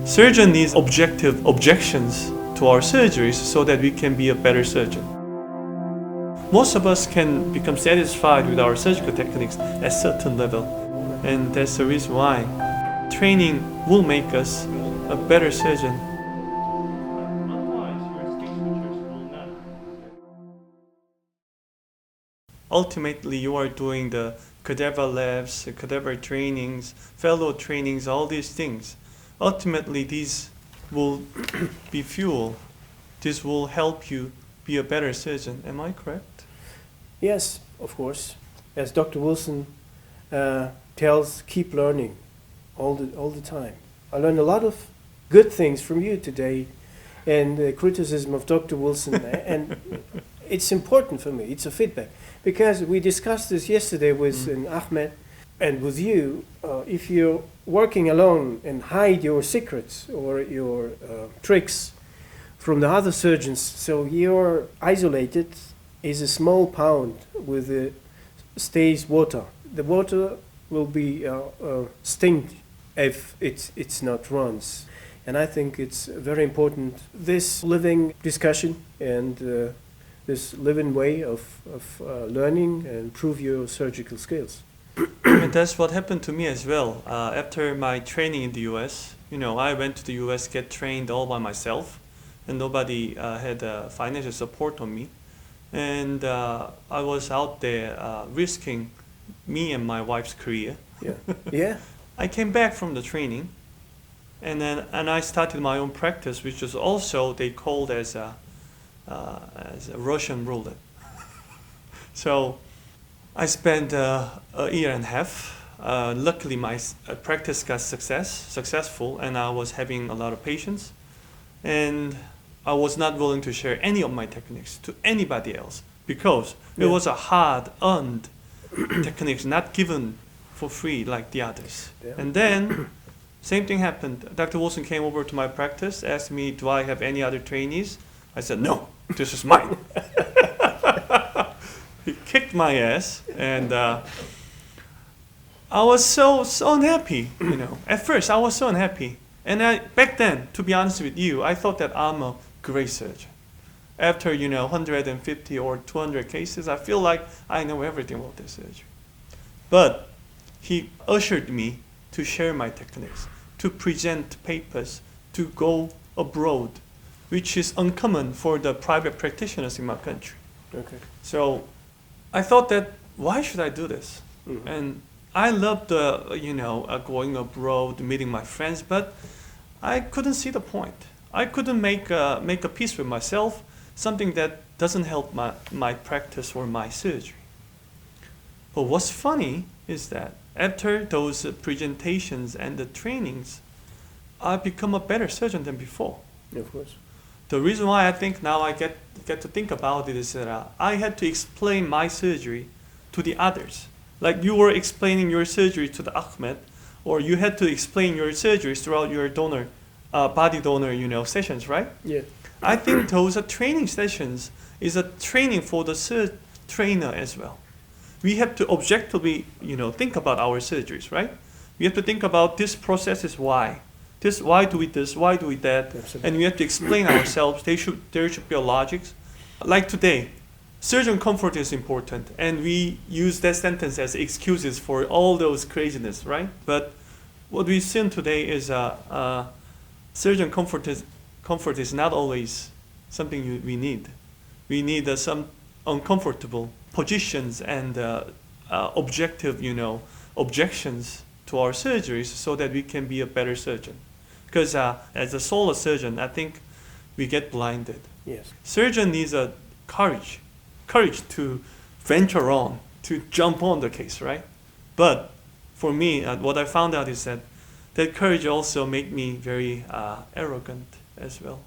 Surgeon needs objective objections to our surgeries so that we can be a better surgeon. Most of us can become satisfied with our surgical techniques at a certain level, and that's the reason why training will make us a better surgeon. Ultimately, you are doing the cadaver labs, cadaver trainings, fellow trainings, all these things. Ultimately, these will be fuel. This will help you be a better surgeon. Am I correct? Yes, of course. As Dr. Wilson tells, keep learning all the time. I learned a lot of good things from you today, and the criticism of Dr. Wilson, and it's important for me. It's a feedback because we discussed this yesterday with Ahmed and with you. If you're working alone and hide your secrets or your tricks from the other surgeons, so you're isolated is a small pound with stays water. The water will be stink if it's not runs. And I think it's very important, this living discussion and this living way of learning and improve your surgical skills. And that's what happened to me as well. After my training in the US, I went to the US, get trained all by myself, and nobody had financial support on me. And I was out there risking me and my wife's career. Yeah. Yeah. I came back from the training, and I started my own practice, which is also they called as a Russian roulette. So I spent a year and a half. Luckily, my practice got successful, and I was having a lot of patients. And I was not willing to share any of my techniques to anybody else because it was a hard-earned techniques, not given for free like the others. Yeah. And then, same thing happened. Dr. Wilson came over to my practice, asked me, do I have any other trainees? I said, no, this is mine. He kicked my ass, and I was so unhappy, At first, I was so unhappy. And back then, to be honest with you, I thought that I'm a great surgeon. After, 150 or 200 cases, I feel like I know everything about this surgery. But he ushered me to share my techniques, to present papers, to go abroad, which is uncommon for the private practitioners in my country. Okay. So I thought that, why should I do this? Mm-hmm. And I loved, going abroad, meeting my friends, but I couldn't see the point. I couldn't make a peace with myself, something that doesn't help my practice or my surgery. But what's funny is that after those presentations and the trainings, I become a better surgeon than before. Of course. The reason why I think now I get to think about it is that I had to explain my surgery to the others. Like you were explaining your surgery to the Ahmed, or you had to explain your surgeries throughout your body donor, sessions, right? Yeah. I think those training sessions is a training for the trainer as well. We have to objectively, think about our surgeries, right? We have to think about this process is why. Why do we this? Why do we that? Absolutely. And we have to explain ourselves. There should be a logic. Like today, surgeon comfort is important, and we use that sentence as excuses for all those craziness, right? But what we've seen today is surgeon comfort is not always something we need. We need some uncomfortable positions and objective, objections to our surgeries so that we can be a better surgeon. Because as a solo surgeon, I think we get blinded. Yes. Surgeon needs a courage to venture on, to jump on the case, right? But for me, what I found out is that courage also made me very arrogant as well.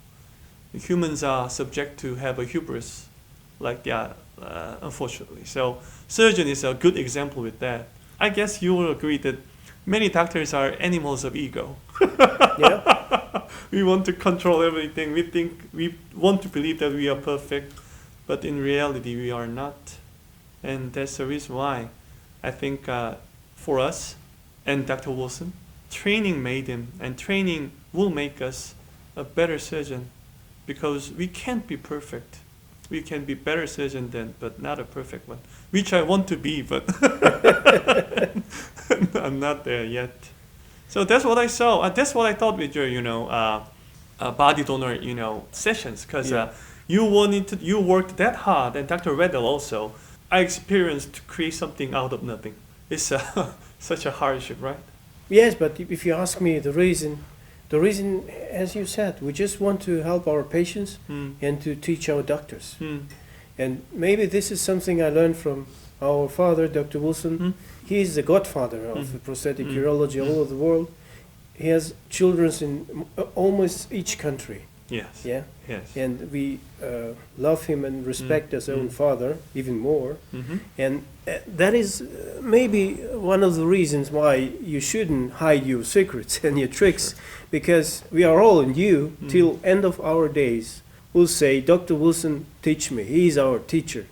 Humans are subject to have a hubris, unfortunately. So surgeon is a good example with that. I guess you will agree that many doctors are animals of ego. Yeah. We want to control everything. We want to believe that we are perfect, but in reality we are not. And that's the reason why I think for us and Dr. Wilson, training made him, and training will make us a better surgeon, because we can't be perfect. We can be better surgeon than, but not a perfect one, which I want to be, but I'm not there yet. So that's what I saw. That's what I thought with your, body donor, sessions, because you worked that hard, and Dr. Weddell also. I experienced to create something out of nothing. It's such a hardship, right? Yes, but if you ask me the reason, as you said, we just want to help our patients and to teach our doctors. And maybe this is something I learned from our father, Dr. Wilson. He is the godfather of prosthetic urology all over the world. He has children in almost each country. Yes. Yeah. Yes. And we love him and respect as own father even more. And that is maybe one of the reasons why you shouldn't hide your secrets and your tricks, because we are all in you till end of our days. We'll say, Dr. Wilson, teach me. He is our teacher.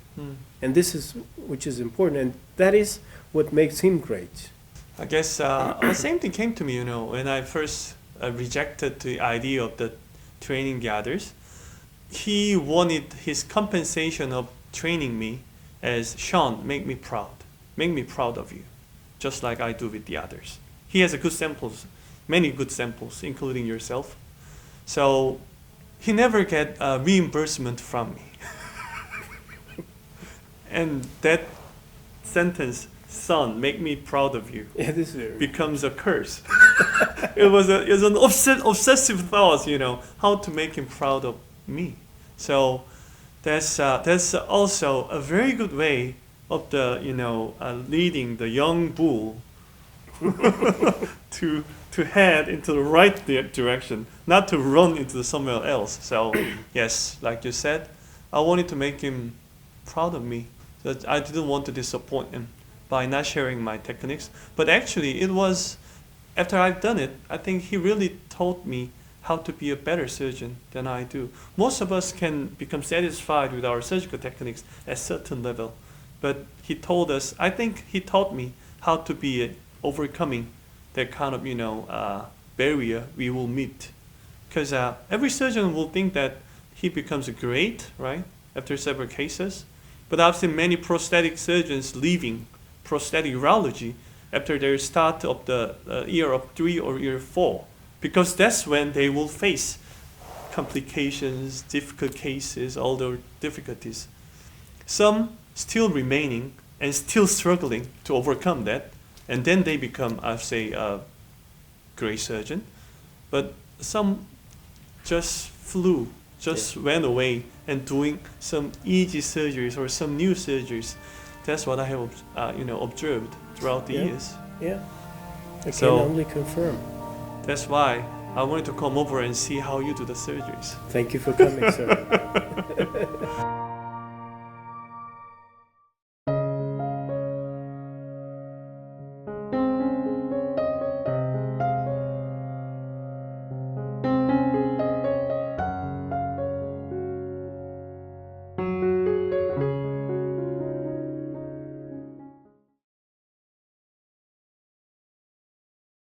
And this is which is important, and that is what makes him great. I guess the same thing came to me, when I first rejected the idea of the training the others. He wanted his compensation of training me as, Sean, make me proud of you, just like I do with the others. He has many good samples, including yourself. So he never get reimbursement from me. And that sentence, son, make me proud of you, becomes a curse. It was an obsessive thought, how to make him proud of me. So that's also a very good way of the leading the young bull to head into the right direction, not to run into somewhere else. So yes, like you said, I wanted to make him proud of me. That I didn't want to disappoint him by not sharing my techniques. But actually, it was after I've done it, I think he really taught me how to be a better surgeon than I do. Most of us can become satisfied with our surgical techniques at a certain level, but he taught me how to be overcoming that kind of barrier we will meet. Because every surgeon will think that he becomes great, right, after several cases. But I've seen many prosthetic surgeons leaving prosthetic urology after their start of the year of 3 or year 4, because that's when they will face complications, difficult cases, all the difficulties. Some still remaining and still struggling to overcome that, and then they become, I'd say, a great surgeon. But some just went away and doing some easy surgeries or some new surgeries. That's what I have, observed throughout the years. Yeah, I can only confirm. That's why I wanted to come over and see how you do the surgeries. Thank you for coming, sir.